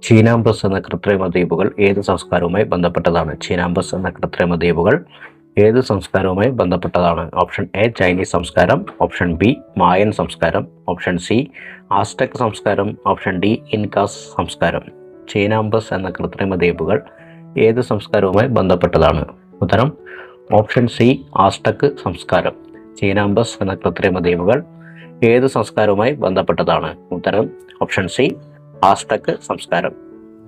ചീനാമ്പസ് എന്ന കൃത്രിമ ദ്വീപുകൾ ഏത് സംസ്കാരവുമായി ബന്ധപ്പെട്ടതാണ്? ചീനാമ്പസ് എന്ന കൃത്രിമ ദ്വീപുകൾ ഏത് സംസ്കാരവുമായി ബന്ധപ്പെട്ടതാണ്? ഓപ്ഷൻ എ ചൈനീസ് സംസ്കാരം, ഓപ്ഷൻ ബി മായൻ സംസ്കാരം, ഓപ്ഷൻ സി ആസ്ടെക് സംസ്കാരം, ഓപ്ഷൻ ഡി ഇൻകാസ് സംസ്കാരം. ചീനാമ്പസ് എന്ന കൃത്രിമ ദ്വീപുകൾ ഏത് സംസ്കാരവുമായി ബന്ധപ്പെട്ടതാണ്? ഉത്തരം ഓപ്ഷൻ സി ആസ്ടെക് സംസ്കാരം. ചീനാമ്പസ് എന്ന കൃത്രിമ ദ്വീപുകൾ ഏത് സംസ്കാരവുമായി ബന്ധപ്പെട്ടതാണ്? ഉത്തരം ഓപ്ഷൻ സി ആസ്ടെക് സംസ്കാരം.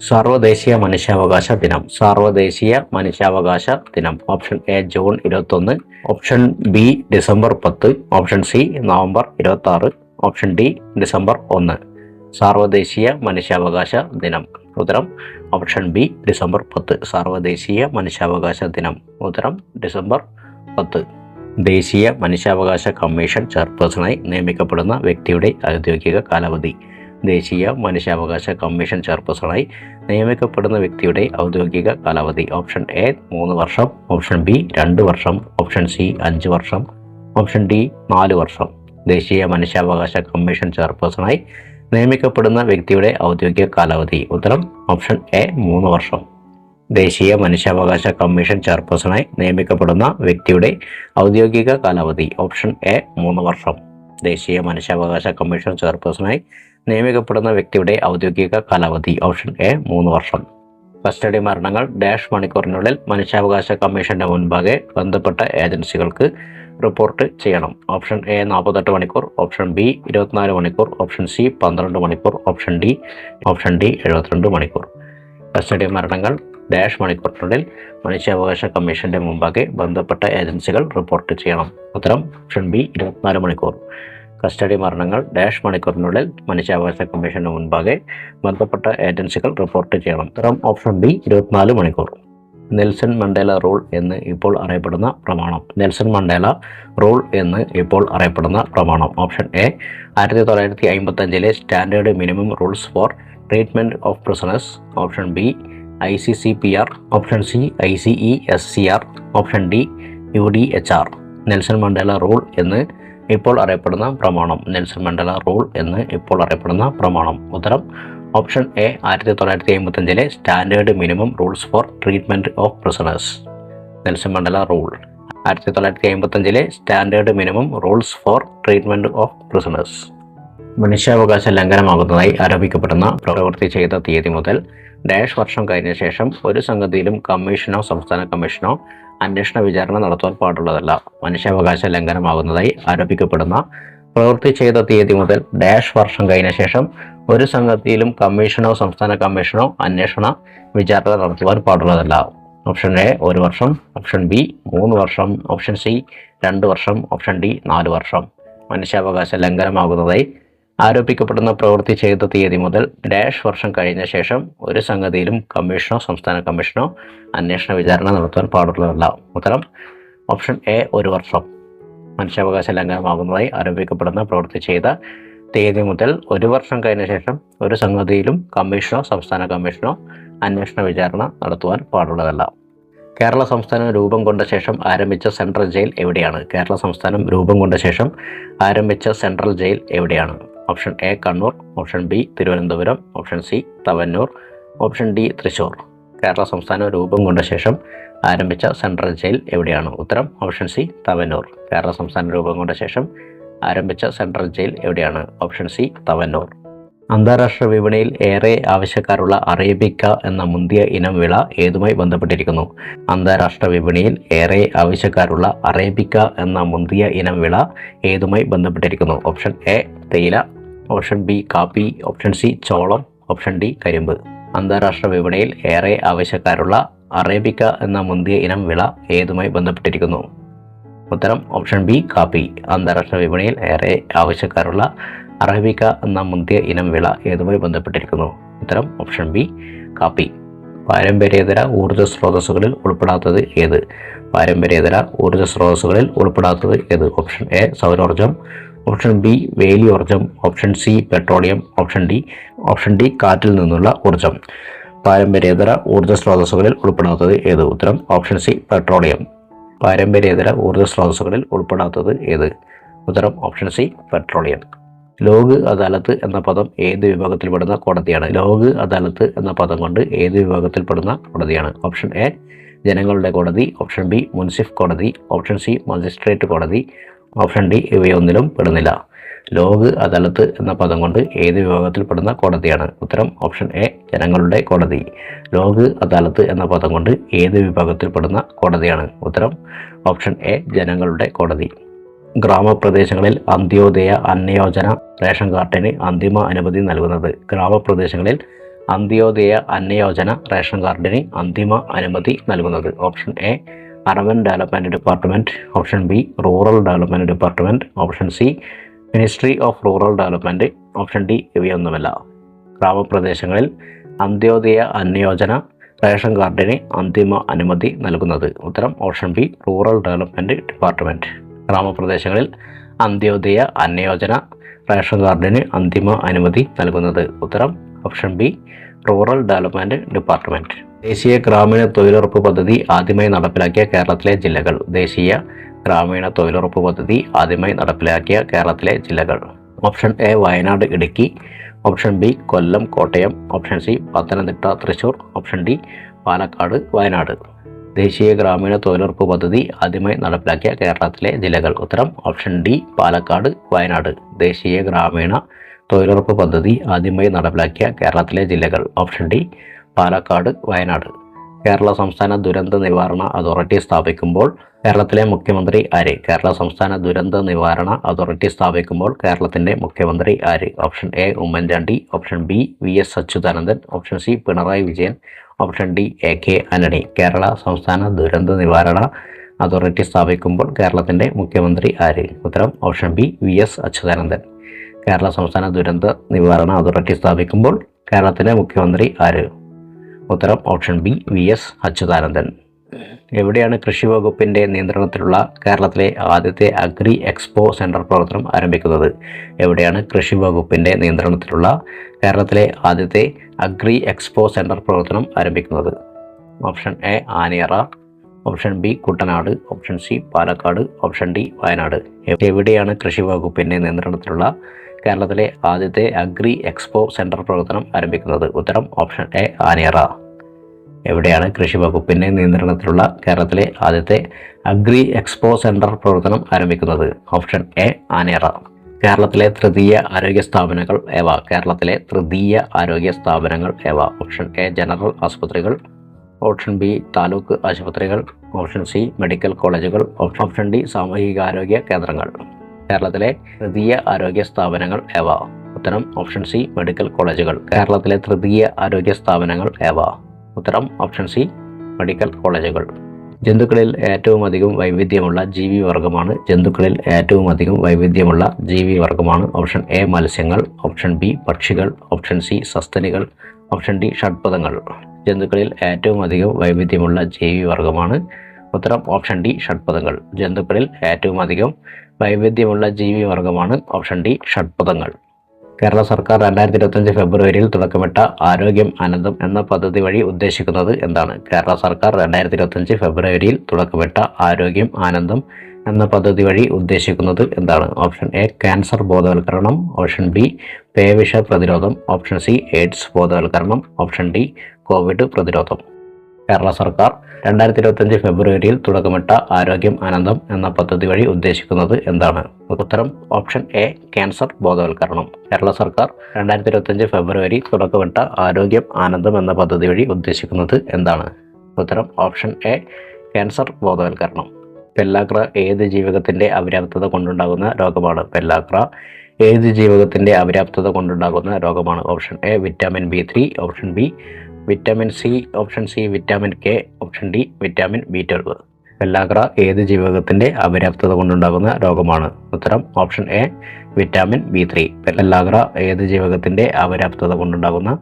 സാർവദേശീയ മനുഷ്യാവകാശ ദിനം. സാർവദേശീയ മനുഷ്യാവകാശ ദിനം. Option A June 21, option B December 10, option C November 26, option D December 1. സാർവദേശീയ മനുഷ്യാവകാശ ദിനം. ഉത്തരം ഓപ്ഷൻ ബി ഡിസംബർ 10. സാർവദേശീയ മനുഷ്യാവകാശ ദിനം. ഉത്തരം ഡിസംബർ 10. ദേശീയ മനുഷ്യാവകാശ കമ്മീഷൻ ചെയർപേഴ്സണായി നിയമിക്കപ്പെടുന്ന വ്യക്തിയുടെ ഔദ്യോഗിക കാലാവധി. ദേശീയ മനുഷ്യാവകാശ കമ്മീഷൻ ചെയർപേഴ്സണായി നിയമിക്കപ്പെടുന്ന വ്യക്തിയുടെ ഔദ്യോഗിക കാലാവധി. ഓപ്ഷൻ എ 3 വർഷം, ഓപ്ഷൻ ബി 2 വർഷം, ഓപ്ഷൻ സി 5 വർഷം, ഓപ്ഷൻ ഡി 4 വർഷം. ദേശീയ മനുഷ്യാവകാശ കമ്മീഷൻ ചെയർപേഴ്സണായി നിയമിക്കപ്പെടുന്ന വ്യക്തിയുടെ ഔദ്യോഗിക കാലാവധി. ഉത്തരം ഓപ്ഷൻ എ 3 വർഷം. ദേശീയ മനുഷ്യാവകാശ കമ്മീഷൻ ചെയർപേഴ്സണായി നിയമിക്കപ്പെടുന്ന വ്യക്തിയുടെ ഔദ്യോഗിക കാലാവധി. ഓപ്ഷൻ എ 3 വർഷം. ദേശീയ മനുഷ്യാവകാശ കമ്മീഷൻ ചെയർപേഴ്സണായി നിയമിക്കപ്പെടുന്ന വ്യക്തിയുടെ ഔദ്യോഗിക കാലാവധി. ഓപ്ഷൻ എ 3 വർഷം. കസ്റ്റഡി മരണങ്ങൾ ഡാഷ് മണിക്കൂറിനുള്ളിൽ മനുഷ്യാവകാശ കമ്മീഷന്റെ മുൻപാകെ ബന്ധപ്പെട്ട ഏജൻസികൾക്ക് റിപ്പോർട്ട് ചെയ്യണം. ഓപ്ഷൻ എ 48 മണിക്കൂർ, ഓപ്ഷൻ ബി 24 മണിക്കൂർ, ഓപ്ഷൻ സി 12 മണിക്കൂർ, ഓപ്ഷൻ ഡി 72 മണിക്കൂർ. കസ്റ്റഡി മരണങ്ങൾ ഡാഷ് മണിക്കൂറിനുള്ളിൽ മനുഷ്യാവകാശ കമ്മീഷന്റെ മുമ്പാകെ ബന്ധപ്പെട്ട ഏജൻസികൾ റിപ്പോർട്ട് ചെയ്യണം. ഉത്തരം ഓപ്ഷൻ ബി 24 മണിക്കൂർ. കസ്റ്റഡി മരണങ്ങൾ ഡാഷ് മണിക്കൂറിനുള്ളിൽ മനുഷ്യാവകാശ കമ്മീഷന് മുൻപാകെ ബന്ധപ്പെട്ട ഏജൻസികൾ റിപ്പോർട്ട് ചെയ്യണം. ഉത്തരം ഓപ്ഷൻ ബി 24 മണിക്കൂർ. നെൽസൺ മണ്ടേല റൂൾ എന്ന് ഇപ്പോൾ അറിയപ്പെടുന്ന പ്രമാണം. നെൽസൺ മണ്ടേല റൂൾ എന്ന് ഇപ്പോൾ അറിയപ്പെടുന്ന പ്രമാണം. Option A 1955 standard minimum rules for treatment of prisoners, option B ICCPR, option C ICESCR, option D UDHR. Nelson Mandela rule എന്ന് ഇപ്പോൾ അറിയപ്പെടുന്ന പ്രമാണം. നെൽസൺ മണ്ടേല റൂൾ എന്ന് ഇപ്പോൾ അറിയപ്പെടുന്ന പ്രമാണം. ഉത്തരം option A 1955 standard minimum rules for treatment of prisoners. Nelson Mandela rule 1955 standard minimum rules for treatment of prisoners. മനുഷ്യാവകാശ ലംഘനമാകുന്നതായി ആരോപിക്കപ്പെടുന്ന പ്രവൃത്തി ചെയ്ത തീയതി മുതൽ ഡാഷ് വർഷം കഴിഞ്ഞ ശേഷം ഒരു സംഗതിയിലും കമ്മീഷനോ സംസ്ഥാന കമ്മീഷനോ അന്വേഷണ വിചാരണ നടത്താൻ പാടുള്ളതല്ല. മനുഷ്യാവകാശ ലംഘനമാകുന്നതായി ആരോപിക്കപ്പെടുന്ന പ്രവൃത്തി ചെയ്ത തീയതി മുതൽ ഡാഷ് വർഷം കഴിഞ്ഞ ശേഷം ഒരു സംഗതിയിലും കമ്മീഷനോ സംസ്ഥാന കമ്മീഷനോ അന്വേഷണ വിചാരണ നടത്തുവാൻ പാടുള്ളതല്ല. ഓപ്ഷൻ എ 1 വർഷം, ഓപ്ഷൻ ബി 3 വർഷം, ഓപ്ഷൻ സി 2 വർഷം, ഓപ്ഷൻ ഡി 4 വർഷം. മനുഷ്യാവകാശ ലംഘനമാകുന്നതായി ആരോപിക്കപ്പെടുന്ന പ്രവൃത്തി ചെയ്ത തീയതി മുതൽ ഡാഷ് വർഷം കഴിഞ്ഞ ശേഷം ഒരു സംഗതിയിലും കമ്മീഷനോ സംസ്ഥാന കമ്മീഷനോ അന്വേഷണ വിചാരണ നടത്താൻ പാടുള്ളതല്ല. ഉത്തരം ഓപ്ഷൻ എ 1 വർഷം. മനുഷ്യാവകാശ ലംഘനമാകുന്നതായി ആരോപിക്കപ്പെടുന്ന പ്രവൃത്തി ചെയ്ത തീയതി മുതൽ 1 വർഷം കഴിഞ്ഞ ശേഷം ഒരു സംഗതിയിലും കമ്മീഷനോ സംസ്ഥാന കമ്മീഷനോ അന്വേഷണ വിചാരണ നടത്തുവാൻ പാടുള്ളതല്ല. കേരള സംസ്ഥാനം രൂപം കൊണ്ട ശേഷം ആരംഭിച്ച സെൻട്രൽ ജയിൽ എവിടെയാണ്? കേരള സംസ്ഥാനം രൂപം കൊണ്ട ശേഷം ആരംഭിച്ച സെൻട്രൽ ജയിൽ എവിടെയാണ്? Option A Kannur, option B Thiruvananthapuram, option C Tavanur, option D Thrissur. Kerala സംസ്ഥാനം രൂപം കൊണ്ട ശേഷം ആരംഭിച്ച സെൻട്രൽ ജയിൽ എവിടെയാണ്? ഉത്തരം ഓപ്ഷൻ സി തവന്നൂർ. കേരള സംസ്ഥാനം രൂപം കൊണ്ട ശേഷം ആരംഭിച്ച സെൻട്രൽ ജയിൽ എവിടെയാണ്? Option C Tavanur. അന്താരാഷ്ട്ര വിപണിയിൽ ഏറെ ആവശ്യക്കാരുള്ള അറേബിക്ക എന്ന മുന്തിയ ഇനം വിള ഏതുമായി ബന്ധപ്പെട്ടിരിക്കുന്നു? അന്താരാഷ്ട്ര വിപണിയിൽ ഏറെ ആവശ്യക്കാരുള്ള അറേബിക്ക എന്ന മുന്തിയ ഇനം വിള ഏതുമായി ബന്ധപ്പെട്ടിരിക്കുന്നു? ഓപ്ഷൻ എ തേയില, ഓപ്ഷൻ ബി കാപ്പി, ഓപ്ഷൻ സി ചോളം, ഓപ്ഷൻ ഡി കരിമ്പ്. അന്താരാഷ്ട്ര വിപണിയിൽ ഏറെ ആവശ്യക്കാരുള്ള അറേബിക്ക എന്ന മുന്തിയ ഇനം വിള ഏതുമായി ബന്ധപ്പെട്ടിരിക്കുന്നു? ഉത്തരം ഓപ്ഷൻ ബി കാപ്പി. അന്താരാഷ്ട്ര വിപണിയിൽ ഏറെ ആവശ്യക്കാരുള്ള അറേബിക്ക എന്ന മുന്തിയ ഇനം വിള ഏതുമായി ബന്ധപ്പെട്ടിരിക്കുന്നു? ഉത്തരം ഓപ്ഷൻ ബി കാപ്പി. പാരമ്പര്യേതര ഊർജ്ജ സ്രോതസ്സുകളിൽ ഉൾപ്പെടാത്തത് ഏത്? പാരമ്പര്യേതര ഊർജ്ജ സ്രോതസ്സുകളിൽ ഉൾപ്പെടാത്തത് ഏത്? ഓപ്ഷൻ എ സൗരോർജ്ജം, ഓപ്ഷൻ ബി വേലിയോർജ്ജം, option C petroleum, option D കാറ്റിൽ നിന്നുള്ള ഊർജ്ജം. പാരമ്പര്യേതര ഊർജ്ജ സ്രോതസ്സുകളിൽ ഉൾപ്പെടാത്തത് ഏത്? ഉത്തരം ഓപ്ഷൻ സി പെട്രോളിയം. പാരമ്പര്യേതര ഊർജ്ജ സ്രോതസ്സുകളിൽ ഉൾപ്പെടാത്തത് ഏത്? ഉത്തരം option C petroleum. Lok Adalat എന്ന പദം ഏത് വിഭാഗത്തിൽപ്പെടുന്ന കോടതിയാണ്? ലോക് അദാലത്ത് എന്ന പദം കൊണ്ട് ഏത് വിഭാഗത്തിൽപ്പെടുന്ന കോടതിയാണ്? ഓപ്ഷൻ എ ജനങ്ങളുടെ കോടതി, ഓപ്ഷൻ ബി മുൻസിഫ് കോടതി, ഓപ്ഷൻ സി മജിസ്ട്രേറ്റ് കോടതി, ഓപ്ഷൻ ഡി ഇവയൊന്നിലും പെടുന്നില്ല. ലോക് അദാലത്ത് എന്ന പദം കൊണ്ട് ഏത് വിഭാഗത്തിൽപ്പെടുന്ന കോടതിയാണ്? ഉത്തരം ഓപ്ഷൻ എ ജനങ്ങളുടെ കോടതി. ലോക് അദാലത്ത് എന്ന പദം കൊണ്ട് ഏത് വിഭാഗത്തിൽപ്പെടുന്ന കോടതിയാണ്? ഉത്തരം ഓപ്ഷൻ എ ജനങ്ങളുടെ കോടതി. ഗ്രാമപ്രദേശങ്ങളിൽ അന്ത്യോദയ അന്നയോജന റേഷൻ കാർഡിന് അന്തിമ അനുമതി നൽകുന്നത്? ഗ്രാമപ്രദേശങ്ങളിൽ അന്ത്യോദയ അന്നയോജന റേഷൻ കാർഡിന് അന്തിമ അനുമതി നൽകുന്നത്? Option A urban development department, option B rural development department, option C ministry of rural development, option D ഇവയൊന്നുമല്ല. ഗ്രാമപ്രദേശങ്ങളിൽ അന്ത്യോദയ അന്നയോജന റേഷൻ കാർഡിന് അന്തിമ അനുമതി നൽകുന്നത്? ഉത്തരം option B rural development department. ഗ്രാമപ്രദേശങ്ങളിൽ അന്ത്യോദയ അന്നയോജന റേഷൻ കാർഡിന് അന്തിമ അനുമതി നൽകുന്നത്? ഉത്തരം option B rural development department. ദേശീയ ഗ്രാമീണ തൊഴിലുറപ്പ് പദ്ധതി ആദ്യമായി നടപ്പിലാക്കിയ കേരളത്തിലെ ജില്ലകൾ? ദേശീയ ഗ്രാമീണ തൊഴിലുറപ്പ് പദ്ധതി ആദ്യമായി നടപ്പിലാക്കിയ കേരളത്തിലെ ജില്ലകൾ? Option A Wayanad, Idukki, option B Kollam, Kottayam, option C Pathanamthitta, Thrissur, option D Palakkad, Wayanad. ദേശീയ ഗ്രാമീണ തൊഴിലുറപ്പ് പദ്ധതി ആദ്യമായി നടപ്പിലാക്കിയ കേരളത്തിലെ ജില്ലകൾ? ഉത്തരം ഓപ്ഷൻ ഡി പാലക്കാട്, വയനാട്. ദേശീയ ഗ്രാമീണ തൊഴിലുറപ്പ് പദ്ധതി ആദ്യമായി നടപ്പിലാക്കിയ കേരളത്തിലെ ജില്ലകൾ? Option D Palakkad, Wayanad. കേരള സംസ്ഥാന ദുരന്ത നിവാരണ അതോറിറ്റി സ്ഥാപിക്കുമ്പോൾ കേരളത്തിലെ മുഖ്യമന്ത്രി ആര്? കേരള സംസ്ഥാന ദുരന്ത നിവാരണ അതോറിറ്റി സ്ഥാപിക്കുമ്പോൾ കേരളത്തിൻ്റെ മുഖ്യമന്ത്രി ആര്? Option A Oommen Chandy, option B V S Achuthanandan, option C Pinarayi Vijayan, option D A K Antony. Kerala സംസ്ഥാന ദുരന്ത നിവാരണ അതോറിറ്റി സ്ഥാപിക്കുമ്പോൾ കേരളത്തിൻ്റെ മുഖ്യമന്ത്രി ആര്? ഉത്തരം option B V S Achuthanandan. Kerala സംസ്ഥാന ദുരന്ത നിവാരണ അതോറിറ്റി സ്ഥാപിക്കുമ്പോൾ കേരളത്തിൻ്റെ മുഖ്യമന്ത്രി ആര്? ഉത്തരം option B V S Achuthanandan. എവിടെയാണ് കൃഷി വകുപ്പിൻ്റെ നിയന്ത്രണത്തിലുള്ള കേരളത്തിലെ ആദ്യത്തെ അഗ്രി എക്സ്പോ സെൻറ്റർ പ്രവർത്തനം ആരംഭിക്കുന്നത്? എവിടെയാണ് കൃഷി വകുപ്പിൻ്റെ നിയന്ത്രണത്തിലുള്ള കേരളത്തിലെ ആദ്യത്തെ അഗ്രി എക്സ്പോ സെൻറ്റർ പ്രവർത്തനം ആരംഭിക്കുന്നത്? Option A Anayara, option B Kuttanad, option C Palakkad, option D Wayanad. എവിടെയാണ് കൃഷി വകുപ്പിൻ്റെ നിയന്ത്രണത്തിലുള്ള കേരളത്തിലെ ആദ്യത്തെ അഗ്രി എക്സ്പോ സെൻറ്റർ പ്രവർത്തനം ആരംഭിക്കുന്നത്? ഉത്തരം ഓപ്ഷൻ എ ആനിയറ. എവിടെയാണ് കൃഷി വകുപ്പിൻ്റെ നിയന്ത്രണത്തിലുള്ള കേരളത്തിലെ ആദ്യത്തെ അഗ്രി എക്സ്പോ സെൻറ്റർ പ്രവർത്തനം ആരംഭിക്കുന്നത്? Option A Anayara. കേരളത്തിലെ തൃതീയ ആരോഗ്യ സ്ഥാപനങ്ങൾ ഏവ? കേരളത്തിലെ തൃതീയ ആരോഗ്യ സ്ഥാപനങ്ങൾ ഏവ? ഓപ്ഷൻ എ ജനറൽ ആശുപത്രികൾ, ഓപ്ഷൻ ബി താലൂക്ക് ആശുപത്രികൾ, ഓപ്ഷൻ സി മെഡിക്കൽ കോളേജുകൾ, ഓപ്ഷൻ ഡി സാമൂഹികാരോഗ്യ കേന്ദ്രങ്ങൾ. കേരളത്തിലെ തൃതീയ ആരോഗ്യ സ്ഥാപനങ്ങൾ ഏവ? ഉത്തരം ഓപ്ഷൻ സി മെഡിക്കൽ കോളേജുകൾ. കേരളത്തിലെ തൃതീയ ആരോഗ്യ സ്ഥാപനങ്ങൾ ഏവ? ഉത്തരം ഓപ്ഷൻ സി മെഡിക്കൽ കോളേജുകൾ. ജന്തുക്കളിൽ ഏറ്റവും അധികം വൈവിധ്യമുള്ള ജീവി വർഗമാണ്? ജന്തുക്കളിൽ ഏറ്റവും അധികം വൈവിധ്യമുള്ള ജീവി വർഗമാണ്? ഓപ്ഷൻ എ മത്സ്യങ്ങൾ, ഓപ്ഷൻ ബി പക്ഷികൾ, ഓപ്ഷൻ സി സസ്തനികൾ, ഓപ്ഷൻ ഡി ഷഡ്പദങ്ങൾ. ജന്തുക്കളിൽ ഏറ്റവും അധികം വൈവിധ്യമുള്ള ജീവി വർഗമാണ്? ഉത്തരം ഓപ്ഷൻ ഡി ഷഡ്പദങ്ങൾ. ജന്തുക്കളിൽ ഏറ്റവും അധികം വൈവിധ്യമുള്ള ജീവി വർഗമാണ്? ഓപ്ഷൻ ഡി ഷഡ്പദങ്ങൾ. കേരള സർക്കാർ 2025 ഫെബ്രുവരിയിൽ തുടക്കമിട്ട ആരോഗ്യം ആനന്ദം എന്ന പദ്ധതി വഴി ഉദ്ദേശിക്കുന്നത് എന്താണ്? കേരള സർക്കാർ 2025 ഫെബ്രുവരിയിൽ തുടക്കമിട്ട ആരോഗ്യം ആനന്ദം എന്ന പദ്ധതി വഴി ഉദ്ദേശിക്കുന്നത് എന്താണ്? ഓപ്ഷൻ എ ക്യാൻസർ ബോധവൽക്കരണം, ഓപ്ഷൻ ബി പേവിഷ പ്രതിരോധം, ഓപ്ഷൻ സി എയ്ഡ്സ് ബോധവൽക്കരണം, ഓപ്ഷൻ ഡി കോവിഡ് പ്രതിരോധം. കേരള സർക്കാർ 2025 ഫെബ്രുവരിയിൽ തുടക്കമിട്ട ആരോഗ്യം ആനന്ദം എന്ന പദ്ധതി വഴി ഉദ്ദേശിക്കുന്നത് എന്താണ്? ഉത്തരം ഓപ്ഷൻ എ ക്യാൻസർ ബോധവൽക്കരണം. കേരള സർക്കാർ 2025 ഫെബ്രുവരി തുടക്കമിട്ട ആരോഗ്യം ആനന്ദം എന്ന പദ്ധതി വഴി ഉദ്ദേശിക്കുന്നത് എന്താണ്? ഉത്തരം ഓപ്ഷൻ എ ക്യാൻസർ ബോധവൽക്കരണം. പെല്ലാക്ര ഏത് ജീവകത്തിൻ്റെ അപര്യാപ്തത കൊണ്ടുണ്ടാകുന്ന രോഗമാണ്? പെല്ലാക്ര ഏത് ജീവകത്തിൻ്റെ അപര്യാപ്തത കൊണ്ടുണ്ടാകുന്ന രോഗമാണ്? Option A vitamin B3, option B vitamin C, option C vitamin K, option D vitamin B12. പെല്ലാക്ര ഏത് ജീവകത്തിൻ്റെ അപര്യാപ്തത കൊണ്ടുണ്ടാകുന്ന രോഗമാണ്? ഉത്തരം ഓപ്ഷൻ എ വിറ്റാമിൻ B3. പെല്ലാക്ര ഏത് ജീവകത്തിൻ്റെ അപര്യാപ്തത കൊണ്ടുണ്ടാകുന്ന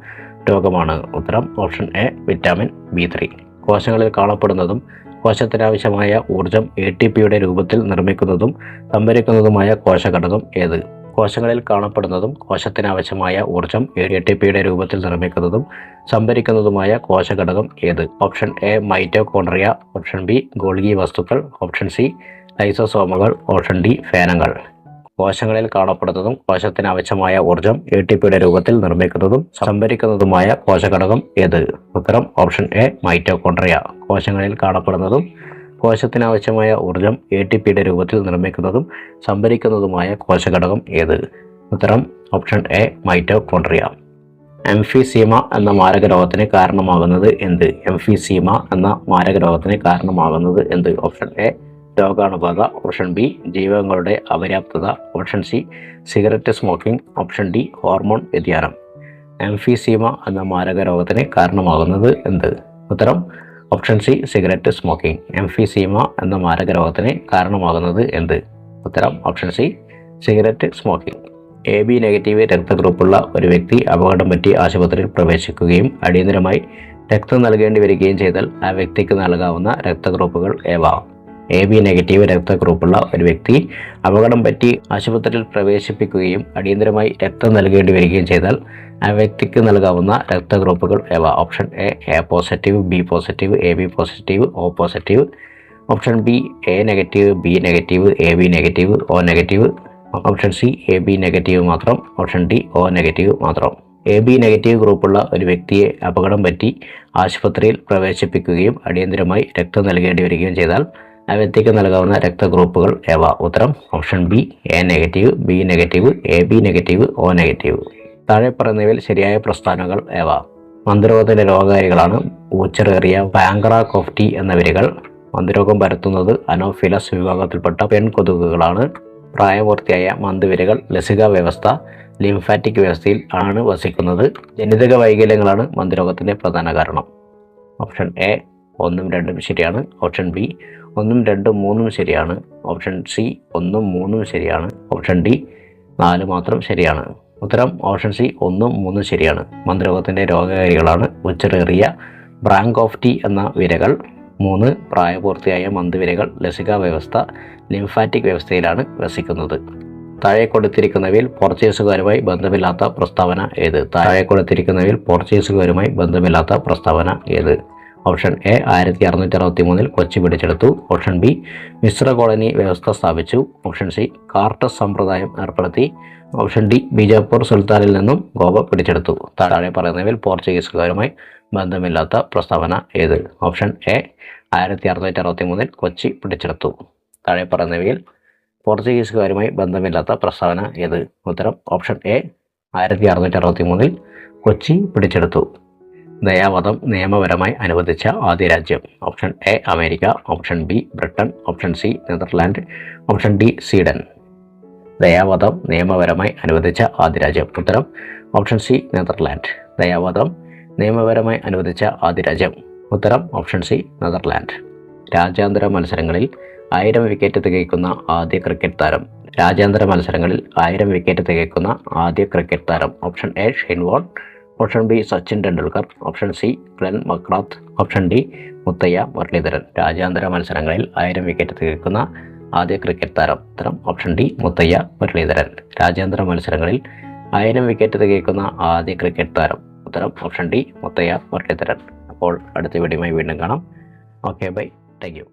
രോഗമാണ്? ഉത്തരം ഓപ്ഷൻ എ വിറ്റാമിൻ B3. കോശങ്ങളിൽ കാണപ്പെടുന്നതും കോശത്തിനാവശ്യമായ ഊർജം ATPയുടെ രൂപത്തിൽ നിർമ്മിക്കുന്നതും സംഭരിക്കുന്നതുമായ കോശഘടകം ഏത്? കോശങ്ങളിൽ കാണപ്പെടുന്നതും കോശത്തിനാവശ്യമായ ഊർജം ATPയുടെ രൂപത്തിൽ നിർമ്മിക്കുന്നതും സംഭരിക്കുന്നതുമായ കോശഘടകം ഏത്? Option A mitochondria, option B Golgi വസ്തുക്കൾ, ഓപ്ഷൻ സി ലൈസോസോമുകൾ, ഓപ്ഷൻ ഡി ഫേനങ്ങൾ. കോശങ്ങളിൽ കാണപ്പെടുന്നതും കോശത്തിന് ആവശ്യമായ ഊർജ്ജം ATPയുടെ രൂപത്തിൽ നിർമ്മിക്കുന്നതും സംഭരിക്കുന്നതുമായ കോശഘടകം ഏത്? ഉത്തരം ഓപ്ഷൻ എ മൈറ്റോകോൺട്രിയ. കോശങ്ങളിൽ കാണപ്പെടുന്നതും കോശത്തിന് ആവശ്യമായ ഊർജ്ജം ATPയുടെ രൂപത്തിൽ നിർമ്മിക്കുന്നതും സംഭരിക്കുന്നതുമായ കോശഘടകം ഏത്? ഉത്തരം ഓപ്ഷൻ എ മൈറ്റോകോൺട്രിയ. എംഫിസീമ എന്ന മാരകരോഗത്തിന് കാരണമാകുന്നത് എന്ത്? എംഫിസീമ എന്ന മാരകരോഗത്തിന് കാരണമാകുന്നത് എന്ത്? ഓപ്ഷൻ എ രോഗാണുബാധ, ഓപ്ഷൻ ബി ജീവകങ്ങളുടെ അപര്യാപ്തത, option C cigarette smoking, option D hormone വ്യതിയാനം. എംഫിസീമ എന്ന മാരകരോഗത്തിന് കാരണമാകുന്നത് എന്ത്? ഉത്തരം option C cigarette smoking. Emphysema എന്ന മാരകരോഗത്തിന് കാരണമാകുന്നത് എന്ത്? ഉത്തരം option C cigarette smoking. AB negative രക്തഗ്രൂപ്പുള്ള ഒരു വ്യക്തി അപകടം പറ്റി ആശുപത്രിയിൽ പ്രവേശിക്കുകയും അടിയന്തരമായി രക്തം നൽകേണ്ടി വരികയും ചെയ്താൽ ആ വ്യക്തിക്ക് നൽകാവുന്ന രക്തഗ്രൂപ്പുകൾ ഏവ? AB നെഗറ്റീവ് രക്തഗ്രൂപ്പുള്ള ഒരു വ്യക്തി അപകടം പറ്റി ആശുപത്രിയിൽ പ്രവേശിപ്പിക്കുകയും അടിയന്തരമായി രക്തം നൽകേണ്ടി വരികയും ചെയ്താൽ ആ വ്യക്തിക്ക് നൽകാവുന്ന രക്തഗ്രൂപ്പുകൾ ഏവ? Option A positive, B positive, AB positive, O positive, option B A negative, B negative, AB negative, O negative, option C AB negative മാത്രം, ഓപ്ഷൻ ഡി O നെഗറ്റീവ് മാത്രം. AB നെഗറ്റീവ് ഗ്രൂപ്പുള്ള ഒരു വ്യക്തിയെ അപകടം പറ്റി ആശുപത്രിയിൽ പ്രവേശിപ്പിക്കുകയും അടിയന്തരമായി രക്തം നൽകേണ്ടി വരികയും ചെയ്താൽ ആ വ്യക്തിക്ക് നൽകാവുന്ന രക്തഗ്രൂപ്പുകൾ ഏവ? ഉത്തരം option B A negative, B negative, AB negative, O negative. താഴെ പറയുന്നവയിൽ ശരിയായ പ്രസ്താവനകൾ ഏവ? മന്ദരോഗത്തിന്റെ രോഗകാരികളാണ് ഊച്ചറേറിയ പാങ്ക്രാകോഫ്റ്റി എന്ന വിരകൾ. മന്ദരോഗം പരത്തുന്നത് അനോഫിലസ് വിഭാഗത്തിൽപ്പെട്ട പെൺകൊതുകുകളാണ്. പ്രായപൂർത്തിയായ മന്ദവിരകൾ ലസികാ വ്യവസ്ഥ, ലിംഫാറ്റിക് വ്യവസ്ഥയിൽ ആണ് വസിക്കുന്നത്. ജനിതക വൈകല്യങ്ങളാണ് മന്ദരോഗത്തിന്റെ പ്രധാന കാരണം. ഓപ്ഷൻ എ 1, 2 ശരിയാണ്. ഓപ്ഷൻ ബി 1, 2, 3 ശരിയാണ്. ഓപ്ഷൻ സി 1, 3 ശരിയാണ്. ഓപ്ഷൻ ഡി 4 മാത്രം ശരിയാണ്. ഉത്തരം ഓപ്ഷൻ സി 1, 3 ശരിയാണ്. മന്ദരോഗത്തിന്റെ രോഗകാരികളാണ് ഉച്ചറേറിയ ബ്രാങ്കോഫ്റ്റി എന്ന വിരകൾ. 3 പ്രായപൂർത്തിയായ മന്ദവിരകൾ ലസികാ വ്യവസ്ഥ, ലിംഫാറ്റിക് വ്യവസ്ഥയിലാണ് വസിക്കുന്നത്. താഴെ കൊടുത്തിരിക്കുന്നവയിൽ പോർച്ചുഗീസുകാരുമായി ബന്ധമില്ലാത്ത പ്രസ്താവന ഏത്? താഴെ കൊടുത്തിരിക്കുന്നവയിൽ പോർച്ചുഗീസുകാരുമായി ബന്ധമില്ലാത്ത പ്രസ്താവന ഏത്? ഓപ്ഷൻ എ 1663 കൊച്ചി പിടിച്ചെടുത്തു. ഓപ്ഷൻ ബി മിശ്ര കോളനി വ്യവസ്ഥ സ്ഥാപിച്ചു. ഓപ്ഷൻ സി കാർട്ടസ് സമ്പ്രദായം ഏർപ്പെടുത്തി. ഓപ്ഷൻ ഡി ബീജാപ്പൂർ സുൽത്താനിൽ നിന്നും ഗോവ പിടിച്ചെടുത്തു. താഴെ പറയുന്നവയിൽ പോർച്ചുഗീസുകാരുമായി ബന്ധമില്ലാത്ത പ്രസ്താവന ഏത്? ഓപ്ഷൻ എ 1663 കൊച്ചി പിടിച്ചെടുത്തു. താഴെ പറയുന്നവയിൽ പോർച്ചുഗീസുകാരുമായി ബന്ധമില്ലാത്ത പ്രസ്താവന ഏത്? ഉത്തരം ഓപ്ഷൻ എ 1663 കൊച്ചി പിടിച്ചെടുത്തു. ദയാവധം നിയമപരമായി അനുവദിച്ച ആദ്യ രാജ്യം? Option A America, option B Britain, option C Netherland, option D Sweden. ദയാവധം നിയമപരമായി അനുവദിച്ച ആദ്യ രാജ്യം? ഉത്തരം ഓപ്ഷൻ സി നെതർലാൻഡ്. ദയാവധം നിയമപരമായി അനുവദിച്ച ആദ്യ രാജ്യം? ഉത്തരം ഓപ്ഷൻ സി നെതർലാൻഡ്. രാജ്യാന്തര മത്സരങ്ങളിൽ 1000 വിക്കറ്റ് തികയ്ക്കുന്ന ആദ്യ ക്രിക്കറ്റ് താരം? രാജ്യാന്തര മത്സരങ്ങളിൽ 1000 വിക്കറ്റ് തികയ്ക്കുന്ന ആദ്യ ക്രിക്കറ്റ് താരം? Option A Shane Warne, option B Sachin Tendulkar, option C Glenn McGrath, option D Muttiah Muralitharan. രാജ്യാന്തര മത്സരങ്ങളിൽ 1000 വിക്കറ്റ് തികയ്ക്കുന്ന ആദ്യ ക്രിക്കറ്റ് താരം? ഉത്തരം ഓപ്ഷൻ ഡി മുത്തയ്യ മുരളീധരൻ. രാജ്യാന്തര മത്സരങ്ങളിൽ 1000 വിക്കറ്റ് തികയ്ക്കുന്ന ആദ്യ ക്രിക്കറ്റ് താരം? ഉത്തരം ഓപ്ഷൻ ഡി മുത്തയ്യ മുരളീധരൻ. അപ്പോൾ അടുത്ത വീഡിയോയുമായി വീണ്ടും കാണാം. Okay bye, thank you.